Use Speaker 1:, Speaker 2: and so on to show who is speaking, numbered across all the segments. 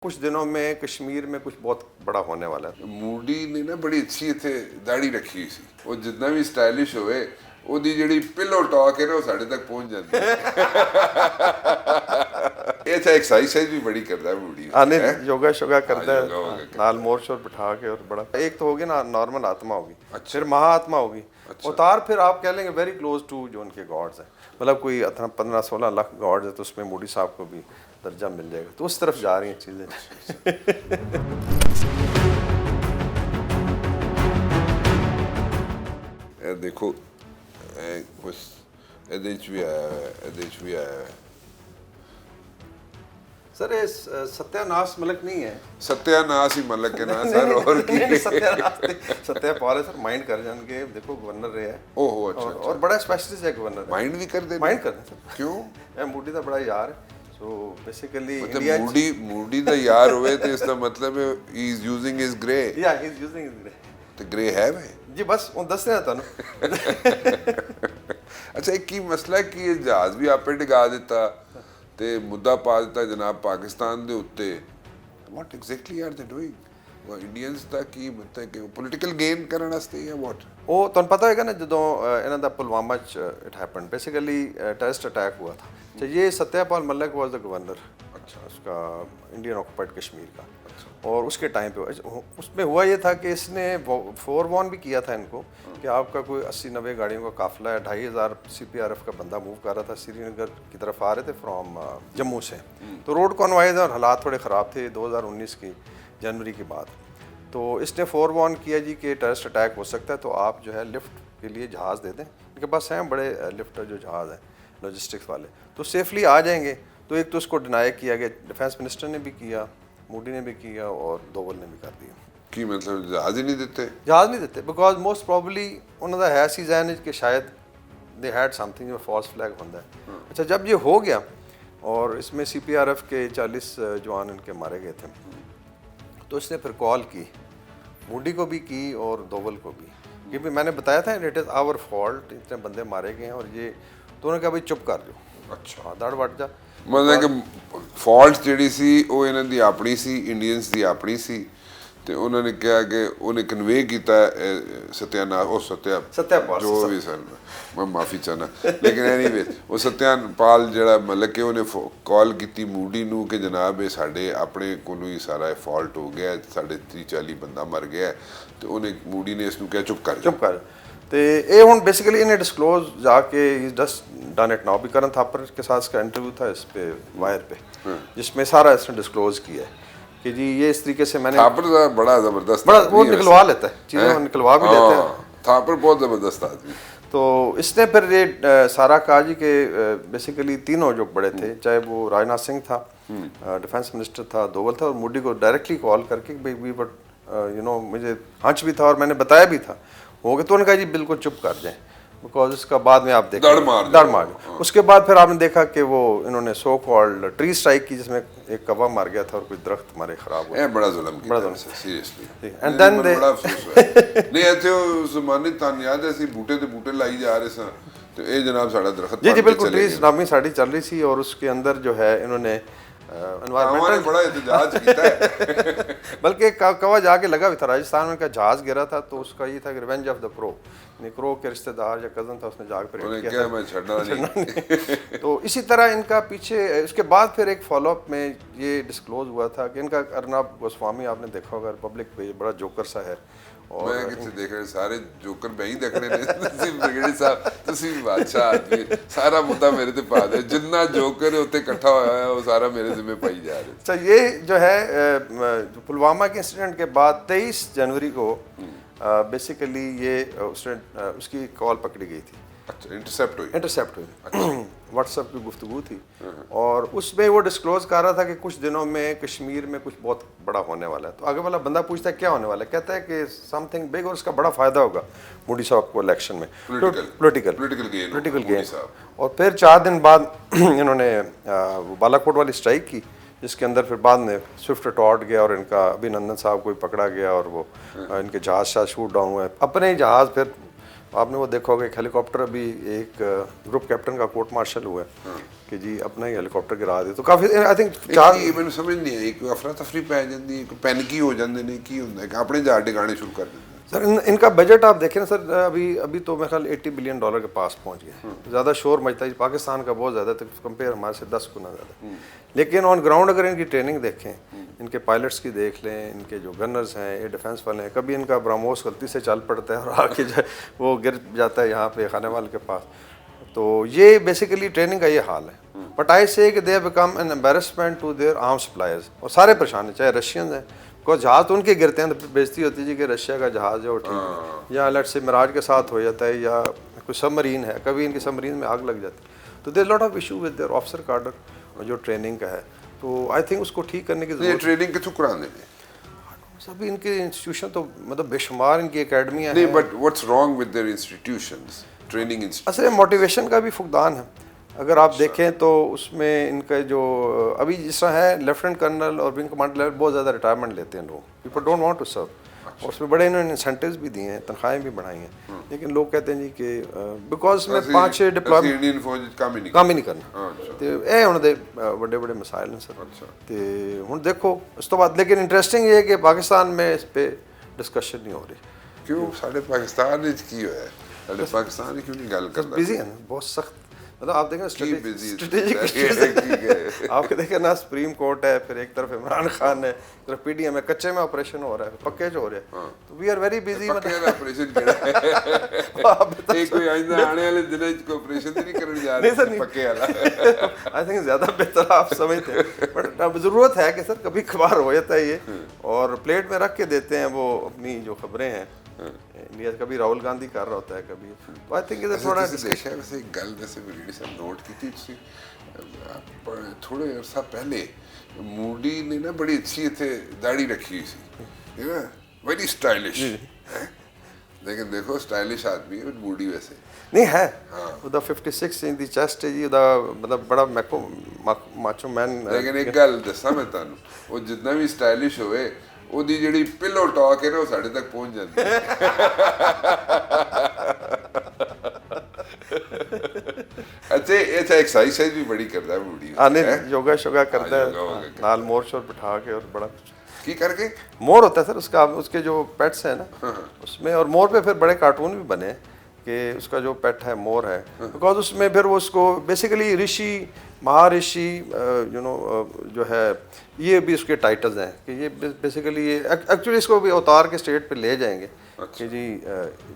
Speaker 1: कुछ दिनों में कश्मीर में कुछ बहुत बड़ा होने वाला है।
Speaker 2: मूडी ने ना बड़ी अच्छी इत्थे दाढ़ी रखी हुई सी। वो जितना भी स्टाइलिश होए ਉਹਦੀ ਜਿਹੜੀ ਪਿਲੋ ਟਾਕ ਹੈ ਨਾ ਉਹ ਸਾਡੇ ਤੱਕ ਪਹੁੰਚ ਜਾਂਦੀ ਹੈ। ਇਹ ਤਾਂ ਐਕਸਰਸਾइज भी बड़ी करता है मूडी।
Speaker 1: आने योगा शोगा करता
Speaker 2: योगा वोगा
Speaker 1: है, नाल मोर शोर बिठा के और बड़ा एक तो होगी ना नॉर्मल आत्मा होगी, फिर महाआत्मा होगी, उतार फिर आप कह लेंगे वेरी क्लोज टू जो उनके गॉड्स हैं, मतलब कोई 15-16 लाख गॉड्स है तो उसमें मूडी साहब को भी दर्जा मिल जाएगा, तो उस तरफ जा रही हैं चीज़ें।
Speaker 2: देखो कुछ ਇਹਦੇ ਚ ਵੀ ਆਇਆ
Speaker 1: सर ये सत्यानाश मलक नहीं है,
Speaker 2: सत्यानाश ही मलक है ना सर। और की
Speaker 1: सत्यापाल है सर, माइंड कर जान के देखो गवर्नर रहे हैं।
Speaker 2: ओहो अच्छा
Speaker 1: और बड़ा स्पेशलिस्ट है गवर्नर,
Speaker 2: माइंड भी कर दे,
Speaker 1: माइंड करते सर।
Speaker 2: क्यों
Speaker 1: मूडी का बड़ा यार है, सो बेसिकली
Speaker 2: मतलब मूडी ਦਾ ਯਾਰ ਹੋਵੇ ਤੇ ਇਸ ਦਾ ਮਤਲਬ he is using his grey.
Speaker 1: या he is using his grey
Speaker 2: ਤੇ ਗ੍ਰੇ ਹੈ ਵੇ
Speaker 1: जी, बस वो दस रहा था ना।
Speaker 2: ਅੱਛਾ ਇੱਕ ਕੀ ਮਸਲਾ ਕਿ ਇਹ ਜਹਾਜ਼ ਵੀ ਆਪੇ ਡਿਗਾ ਦਿੱਤਾ ਤੇ ਮੁੱਦਾ ਪਾ ਦਿੱਤਾ ਜਨਾਬ ਪਾਕਿਸਤਾਨ ਦੇ ਉੱਤੇ। ਵਾਟ ਐਗਜ਼ੈਕਟਲੀ ਆਰ ਦੇ ਡੂਇੰਗ? ਉਹ ਇੰਡੀਅਨਸ ਦਾ ਕੀ ਮਤਲਬ ਕਿ ਪੋਲੀਟੀਕਲ ਗੇਨ ਕਰਨ ਵਾਸਤੇ ਜਾਂ ਵਾਟ?
Speaker 1: ਉਹ ਤੁਹਾਨੂੰ ਪਤਾ ਹੋਏਗਾ ਨਾ ਜਦੋਂ ਇਹਨਾਂ ਦਾ ਪੁਲਵਾਮਾ ਚ it happened, basically terrorist attack हुआ था, तो ये Satyapal Malik was the governor, अच्छा उसका इंडियन ऑक्युपाइड कश्मीर का, और उसके टाइम पे उसमें हुआ ये था कि इसने फोरवॉर्न भी किया था इनको कि आपका कोई 80-90 गाड़ियों का काफिला है, 2500 CPRF का बंदा मूव कर रहा था, श्रीनगर की तरफ आ रहे थे फ्रॉम जम्मू से, तो रोड कॉन्वॉयज और हालात थोड़े ख़राब थे 2019 की जनवरी के बाद, तो इसने फोरवॉर्न किया जी कि टेररिस्ट अटैक हो सकता है, तो आप जो है लिफ्ट के लिए जहाज़ दे दें, इनके पास हैं बड़े लिफ्टर जो जहाज़ हैं लॉजिस्टिक्स वाले, तो सेफली आ जाएंगे। तो एक तो उसको डिनाई किया गया, डिफेंस मिनिस्टर ने भी किया, मोदी ने भी किया और दोवल ने भी कर दिया
Speaker 2: ਕੀ ਮਤਲਬ ਜਹਾਜ਼ ਹੀ ਨਹੀਂ ਦਿੱਤੇ?
Speaker 1: जहाज़ नहीं देते बिकॉज मोस्ट प्रॉबली उन्होंने है सी जहन कि शायद दे हैड समथिंग जो फॉल्स फ्लैग होता है। अच्छा जब ये हो गया और इसमें CPRF के 40 जवान इनके मारे गए थे, तो इसने फिर कॉल की, मोदी को भी की और दोवल को भी, कि भाई मैंने बताया था इट इज़ आवर फॉल्ट, इतने बंदे मारे गए हैं, और ये तो उन्होंने कहा भाई चुप कर दो, अच्छा दड़ वट जा,
Speaker 2: ਮਤਲਬ ਕਿ ਫਾਲਟ ਜਿਹੜੀ ਸੀ ਉਹ ਇਹਨਾਂ ਦੀ ਆਪਣੀ ਸੀ, ਇੰਡੀਅਨਸ ਦੀ ਆਪਣੀ ਸੀ, ਤੇ ਉਹਨਾਂ ਨੇ ਕਿਹਾ ਕਿ ਉਹਨੇ ਕਨਵੇ ਕੀਤਾ ਸਤਿਆਨਾਸ਼ ਉਹ
Speaker 1: सत्यापाल
Speaker 2: ਜੋ ਵੀ ਸਰ ਮੈਂ ਮਾਫੀ ਚਾਹਨਾ, ਲੇਕਿਨ ਐਨੀਵੇ ਉਹ ਸਤਿਆਪਾਲ ਜਿਹੜਾ ਮਤਲਬ ਕਿ ਉਹਨੇ ਕਾਲ ਕੀਤੀ ਮੂਡੀ ਨੂੰ ਕਿ ਜਨਾਬ ਇਹ ਸਾਡੇ ਆਪਣੇ ਕੋਲੋਂ ਹੀ ਸਾਰਾ ਇਹ ਫਾਲਟ ਹੋ ਗਿਆ, ਸਾਡੇ 30-40 ਬੰਦਾ ਮਰ ਗਿਆ, ਤੇ ਉਹਨੇ ਮੂਡੀ ਨੇ ਇਸ ਨੂੰ ਕਿਹਾ ਚੁੱਪ ਕਰ ਜਾ।
Speaker 1: चुप कर। तो ये हूँ बेसिकली इन्हें डिस्क्लोज जाके जस्ट डन इट नाउ भी, करण थापर के साथ इसका इंटरव्यू था इस पे वायर पे, जिसमें सारा इसने डिस्क्लोज किया है कि जी ये इस तरीके से मैंने
Speaker 2: थापर का बड़ा जबरदस्त
Speaker 1: बड़ा वो निकलवा लेता है चीज़ें, वो निकलवा भी लेते हैं,
Speaker 2: थापर बहुत जबरदस्त आदमी।
Speaker 1: तो इसने फिर ये सारा कहा जी कि बेसिकली तीनों जो बड़े थे, चाहे वो राजनाथ सिंह था, डिफेंस मिनिस्टर था, दोवल था, और मोदी को डायरेक्टली कॉल करके भाई वी बट यू नो मुझे हंच भी था और मैंने बताया भी था, हो गया, तो उन्होंने कहा जी बिल्कुल चुप कर जाएं, बिकॉज इसका बाद में आप देखें
Speaker 2: दड़ मार।
Speaker 1: उसके बाद फिर आपने देखा कि वो इन्होंने सो कॉल्ड ट्री स्ट्राइक की, जिसमें एक कौवा मार गया था और कुछ दरख्त हमारे खराब हुए।
Speaker 2: बड़ा जुल्म किया,
Speaker 1: बड़ा जुल्म
Speaker 2: सीरियसली,
Speaker 1: एंड देन दे
Speaker 2: बड़ा अफसोस होया। नहीं ਇੱਥੇ ਉਹ ਜ਼ਮਾਨੇ ਤਾਂ ਯਾਦ ਹੈ ਅਸੀਂ ਬੂਟੇ ਤੇ ਬੂਟੇ ਲਾਈ ਜਾ ਰਹੇ ਸਾਂ, ਤੇ ਇਹ ਜਨਾਬ ਸਾਡਾ ਦਰਖਤ
Speaker 1: जी जी बिल्कुल ट्री नामी साड़ी चल रही थी, और उसके अंदर जो है इन्होंने
Speaker 2: एनवायरमेंटल बड़ा एहतजाज किया है।
Speaker 1: बल्कि एक कौवा जाके लगा भी था राजस्थान में, का जहाज गिरा था, तो उसका ये था कि revenge of the crow, crow के रिश्तेदार या कज़न था, उसने जाकर
Speaker 2: किया मैं छड़ना नहीं।
Speaker 1: तो इसी तरह इनका पीछे उसके बाद फिर एक फॉलोअप में ये डिस्क्लोज हुआ था कि इनका अर्नब गोस्वामी आपने देखा होगा रिपब्लिक पे, बड़ा जोकर सा है,
Speaker 2: मैं कितने देख रहे सारे जोकर मैं ही देखने ने ब्रिगेडियर साहब ਤੁਸੀਂ ਬਾਦਸ਼ਾਹ ਆਦਮੀ, ਸਾਰਾ ਮੁੱਦਾ ਮੇਰੇ ਤੇ ਪਾ ਦੇ, ਜਿੰਨਾ ਜੋਕਰ ਉੱਤੇ ਇਕੱਠਾ होया है वो सारा मेरे जिम्मे पाई जा रहे।
Speaker 1: अच्छा ये जो है पुलवामा के इंसिडेंट के बाद 23 जनवरी को बेसिकली ये उसकी कॉल पकड़ी गई थी,
Speaker 2: अच्छा इंटरसेप्ट हुई
Speaker 1: व्हाट्सएप की गुफ्तगू थी, और उसमें वो डिस्क्लोज कर रहा था कि कुछ दिनों में कश्मीर में कुछ बहुत बड़ा होने वाला है, तो आगे वाला बंदा पूछता है क्या होने वाला है, कहता है कि समथिंग बिग और उसका बड़ा फ़ायदा होगा मोदी साहब को इलेक्शन में, पोलिटिकल गेन। और फिर 4 दिन बाद इन्होंने बालाकोट वाली स्ट्राइक की, जिसके अंदर फिर बाद में स्विफ्ट टॉर्ड गया और इनका अभिनंदन साहब को भी पकड़ा गया, और वो इनके जहाज़ शूट डाउन हुए, अपने ही जहाज़ फिर आपने वो देखा होगा एक हेलीकॉप्टर अभी एक ग्रुप कैप्टन का कोर्ट मार्शल हुआ है कि जी अपना ही हेलीकॉप्टर गिरा दे, तो काफ़ी आई थिंक
Speaker 2: चार मैंने समझ नहीं आई, कोई अफरा तफरी पै जाती है, कोई पैनिकी हो जाते हैं, की होंगे कि अपने जहाज डिगाने शुरू कर देते हैं।
Speaker 1: सर इनका बजट आप देखें ना सर, अभी तो मेरे ख्याल $80 बिलियन के पास पहुंच गया। ज़्यादा शोर मचता है पाकिस्तान का बहुत ज़्यादा, तो कंपेयर हमारे से 10 गुना ज़्यादा। लेकिन ऑन ग्राउंड अगर इनकी ट्रेनिंग देखें, इनके पायलट्स की देख लें, इनके जो गनर्स हैं, एयर डिफेंस वाले हैं, कभी इनका ब्राह्मोस गलती से चल पड़ता है और आके जो वो गिर जाता है यहाँ पे खाने वाले के पास। तो ये बेसिकली ट्रेनिंग का ये हाल है। बट आई से कि they have become an embarrassment to their arm suppliers, और सारे परेशान हैं, चाहे रशियंस हैं, को जहाज़ तो उनके गिरते हैं तो बेइज्जती होती है जी कि रशिया का जहाज़ है वो ठीक है, या लेट्स से मिराज के साथ हो जाता है, या कोई सबमरीन है, कभी इनकी सबमरीन में आग लग जाती है। तो there lot of issue with their officer cadre जो ट्रेनिंग का है। तो आई थिंक उसको ठीक करने की
Speaker 2: ये
Speaker 1: जरूरत
Speaker 2: ट्रेनिंग किथों कराने ने?
Speaker 1: सभी इनके इंस्टीट्यूशन तो मतलब बेशुमार इनकी अकेडमियाँ
Speaker 2: नहीं,
Speaker 1: हैं।
Speaker 2: But what's wrong with their institutions, training
Speaker 1: असल में मोटिवेशन का भी फुकदान है। अगर आप देखें तो उसमें इनका जो अभी जिस तरह है लेफ्टिनेंट कर्नल और विंग कमांडर लेवल बहुत ज़्यादा रिटायरमेंट लेते हैं लोग, people don't want to serve, और उसमें बड़े इन्होंने इंसेंटिव्स भी दिए हैं, तनख्वाहें भी बढ़ाई हैं, लेकिन लोग कहते हैं जी कि बिकॉज में 5-6 डिप्लॉयमेंट
Speaker 2: इंडियन फौज काम ही नहीं
Speaker 1: काम ही नहीं करना।
Speaker 2: अच्छा।
Speaker 1: तो ਇਹ ਹੁਣ ਦੇ ਵੱਡੇ ਵੱਡੇ ਮਸਾਇਲ ਨੇ ਸਰ। ਤੇ ਹੁਣ ਦੇਖੋ ਉਸ ਤੋਂ ਬਾਅਦ ਲੇਕਿਨ ਇੰਟਰਸਟਿੰਗ ਇਹ ਹੈ ਕਿ ਪਾਕਿस्तान में इस पे डिस्कशन नहीं हो रही।
Speaker 2: क्यों साढ़े पाकिस्तान ने की है, साढ़े पाकिस्तान ने क्यों नहीं गल करना?
Speaker 1: बिजी है ना बहुत सख्त, मतलब आप देखें
Speaker 2: busy?
Speaker 1: स्ट्रेटेजिक आपके देखें ना सुप्रीम कोर्ट है, फिर एक तरफ इमरान खान है, तरफ PDM है, कच्चे में ऑपरेशन हो रहा है, पक्के जो हो रहा है, तो वी आर वेरी बिजी।
Speaker 2: पक्के दा ऑपरेशन केड़ा है? एक कोई आइंदा आने वाले दिनों में कोई ऑपरेशन तो नहीं करने जा रहे पक्के वाला?
Speaker 1: आई थिंक ज़्यादा बेहतर आप समझते हैं, बट अब ज़रूरत है कि सर कभी कभार हो जाता है ये, और प्लेट में रख के देते हैं वो अपनी जो खबरें हैं इंडिया, कभी राहुल गांधी कर रहा होता है कभी, तो आई थिंक इधर थोड़ा
Speaker 2: देखा वैसे एक गल वैसे मेरी से नोट की थी थोड़े अर्सा पहले मूडी ने ना बड़ी अच्छी थे दाढ़ी रखी हुई सी, है ना, वेरी स्टाइलिश, लेकिन देखो स्टाइलिश आदमी है मूडी वैसे
Speaker 1: नहीं है। ਉਹਦਾ 56 ਇੰਚ ਦੀ ਚੈਸਟ ਹੈ ਜੀ, ਉਹਦਾ ਮਤਲਬ ਬੜਾ ਮਾਚੋ ਮੈਨ।
Speaker 2: लेकिन एक गल दसा मैं तुहानू, वो जितना भी स्टाइलिश होवे ਉਹਦੀ ਜਿਹੜੀ ਪਿਲੋ ਟਾਕ ਹੈ ਨਾ ਉਹ ਸਾਡੇ ਤੱਕ ਪਹੁੰਚ ਜਾਂਦੀ ਹੈ। ਅੱਛਾ ਇਹ ਤਾਂ ਐਕਸਰਸਾਈਜ਼ ਵੀ ਬੜੀ ਕਰਦਾ ਬੂੜੀ।
Speaker 1: आने योगा शोगा करता है, नाल मोर शोर बिठा के और बड़ा
Speaker 2: की करके
Speaker 1: मोर होता है सर उसका, उसके जो पेट्स हैं ना उसमें, और मोर पे फिर बड़े कार्टून भी बने कि उसका जो पेट है मोर है, बिकॉज उसमें फिर वो उसको basically Rishi Maharshi you know जो है ये भी उसके टाइटल्स हैं कि ये बेसिकली ये एक्चुअली इसको भी अवतार के स्टेट पे ले जाएंगे। कि जी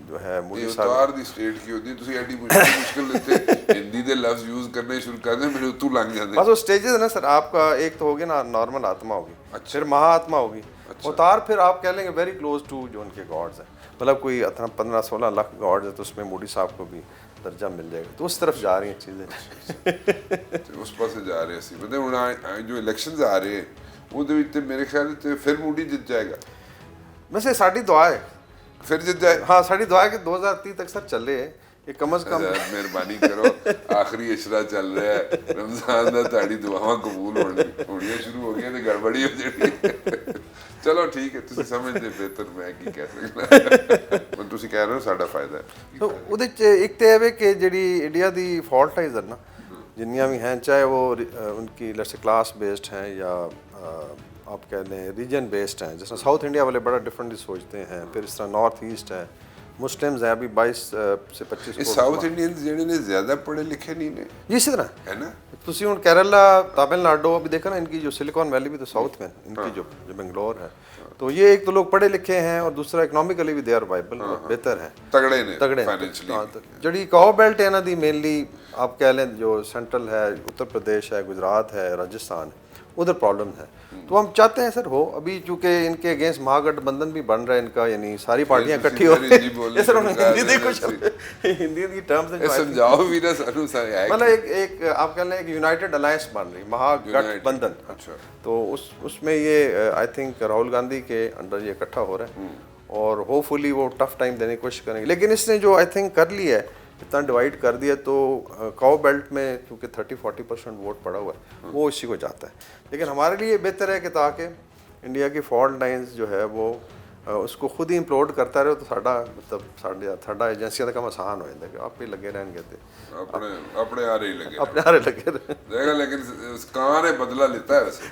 Speaker 1: जो है
Speaker 2: मुझे अवतार दी स्टेट की होती है, ਤੁਸੀਂ ਐਡੀ मुश्किल लेते हिंदी दे लफ्ज यूज करने शुरू कर दे, मेरे तू लग जाते
Speaker 1: बस वो स्टेजेस है ना सर, आपका एक तो होगी ना नॉर्मल आत्मा होगी, फिर महाआत्मा होगी, अवतार फिर आप कह लेंगे वेरी क्लोज टू जो उनके गॉड्स हैं, मतलब कोई 15-16 लाख गॉड्स है, तो उसमें मोदी साहब को भी दर्जा मिल जाएगा, तो उस तरफ जा रही हैं चीज़ें।
Speaker 2: उस पास जा रहे सी मतलब हुण जो इलेक्शंस आ रहे हैं ਉਹਦੇ ਵਿੱਚ मेरे ख्याल से फिर मूडी जित जाएगा।
Speaker 1: वैसे साड़ी दुआ है
Speaker 2: फिर जित जाए।
Speaker 1: हाँ साड़ी दुआ है कि 2030 तक सर चले ये कम से कम।
Speaker 2: मेहरबानी करो, आखिरी इशरा चल रहा है रमजान का, ताड़ी दुआवां कबूल होनी शुरू हो गई तो गड़बड़ी हो जाएगी। चलो ठीक है, तुसी समझदे बेहतर, मैं की कह सकदा, पर तुसी कह रहे हो साडा फायदा है।
Speaker 1: तो ਉਹਦੇ ਚ ਇੱਕ ਤੇ ਹੈ ਕਿ ਜਿਹੜੀ ਇੰਡੀਆ ਦੀ ਫਾਲਟ ਹੈ इधर ना, जिन्नियाँ भी हैं, चाहे वो उनकी लेट्स से क्लास बेस्ड हैं या आप कह लें रीजन बेस्ड हैं, जैसे साउथ इंडिया वाले बड़ा डिफरेंटली सोचते हैं, फिर इस तरह नॉर्थ ईस्ट है, मुस्लिम्स हैं अभी 22 से 25
Speaker 2: ये साउथ इंडियंस ਜਿਹੜੇ ਨੇ ज़्यादा पढ़े लिखे नहीं ने,
Speaker 1: इसी तरह
Speaker 2: है ना।
Speaker 1: तुसी हूँ केरला तमिलनाडु अभी देखा ना, इनकी जो सिलिकॉन वैली भी तो साउथ में, इनकी जो बेंगलोर है, तो ये एक तो लोग पढ़े लिखे हैं और दूसरा इकोनॉमिकली भी दे आर वाइबल, बेहतर है,
Speaker 2: तगड़े ने
Speaker 1: तगड़े
Speaker 2: फाइनेंशियली।
Speaker 1: जड़ी काओ बेल्ट है ना दी मेनली आप कह लें जो सेंट्रल है, उत्तर प्रदेश है, गुजरात है, राजस्थान है, उधर प्रॉब्लम है। तो हम चाहते हैं सर हो, अभी चूंकि इनके अगेंस्ट महागठबंधन भी बन रहा है इनका, यानी सारी पार्टियां इकट्ठी हो रही हैं सर, हिंदी देखो हिंदी की टर्म्स
Speaker 2: समझाओ भी ना सानू सारे है,
Speaker 1: मतलब एक आप कह लें एक यूनाइटेड अलायंस बन रही, महागठबंधन।
Speaker 2: अच्छा,
Speaker 1: तो उसमें ये आई थिंक राहुल गांधी के अंडर ये इकट्ठा हो रहा है और होपफुली वो टफ टाइम देने की कोशिश करेंगे, लेकिन इसने जो आई थिंक कर लिया है, इतना डिवाइड कर दिया, तो काओ बेल्ट में क्योंकि 30-40% वोट पड़ा हुआ है वो इसी को जाता है। लेकिन हमारे लिए बेहतर है कि ताकि इंडिया की फॉल्ट लाइंस जो है वो उसको खुद ही इंप्लोड करता रहे तो साडा मतलब साडा एजेंसियां का काम आसान हो जाता है कि आप ही लगे रहेंगे ते
Speaker 2: अपने अपने आ रही लगे
Speaker 1: अपने हारे लगे रहे।
Speaker 2: देखा लेकिन उस ਕਾਂ ने बदला लिता है वैसे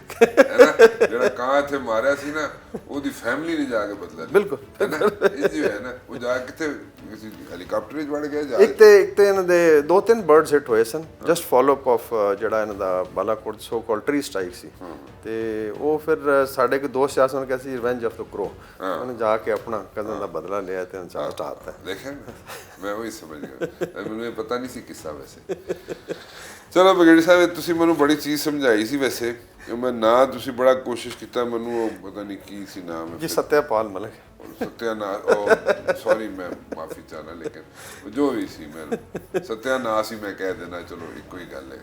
Speaker 2: है ना ਜਿਹੜਾ ਕਾਂ ਇੱਥੇ ਮਾਰਿਆ ਸੀ ਨਾ ਉਹਦੀ ਫੈਮਿਲੀ ਨੇ ਜਾ ਕੇ ਬਦਲਾ ਲਿਆ
Speaker 1: ਬਿਲਕੁਲ
Speaker 2: ਹੈ ਨਾ ਇਹ ਜੋ ਹੈ ਨਾ ਉਹ ਜਾ ਕੇ ਕਿਤੇ ਕਿਸੇ ਹੈਲੀਕਾਪਟਰ ਵਿੱਚ ਵੜ ਗਿਆ ਜਾ
Speaker 1: ਇੱਕ ਤੇ ਇਹਨਾਂ ਦੇ 2-3 ਬਰਡਸ ਹਿੱਟ ਹੋਏ ਸਨ ਜਸਟ ਫਾਲੋ ਅਪ ਆਫ ਜਿਹੜਾ ਇਹਨਾਂ ਦਾ ਬਾਲਾਕੋਟ ਸੋ ਕਾਲ ਟਰੀ ਸਟ੍ਰਾਈਕ ਸੀ ਤੇ ਉਹ ਫਿਰ ਸਾਡੇ ਇੱਕ ਦੋਸਤ ਆਸਨ ਨੇ ਕਿਹਾ ਸੀ ਰਿਵੈਂਜ ਆਫ ਦ ਕ੍ਰੋ ਉਹਨੇ ਜਾ ਕੇ ਆਪਣਾ ਕਜ਼ਨ ਦਾ ਬਦਲਾ ਲਿਆ ਤੇ ਅਨਸਾਰ ਹਟਾਤਾ
Speaker 2: ਦੇਖਿਆ ਮੈਂ ਉਹੀ ਸਮਝ ਗਿਆ ਮੈਨੂੰ ਇਹ ਪਤਾ ਨਹੀਂ ਸੀ ਕਿੱਸਾ ਵੈਸੇ ਚਲੋ ਬਗੜੀ ਸਾਹਿਬ ਤੁਸੀਂ ਮੈਨੂੰ ਬੜੀ ਚੀਜ਼ ਸਮਝਾਈ ਸੀ ਵੈਸੇ ਮੈਂ ਨਾ ਤੁਸੀਂ ਬੜਾ ਕੋਸ਼ਿਸ਼ ਕੀਤਾ ਮੈਨੂੰ ਉਹ ਪਤਾ ਨਹੀਂ ਕੀ ਸੀ ਨਾਮ
Speaker 1: ਜੀ ਸਤਿਆਪਾਲ ਮਲਿਕ
Speaker 2: सत्यानाश सॉरी मैं माफी चाहना लेकिन जो भी सी मैं सत्यानाश ही मैं कह देना चलो एक ही गल है।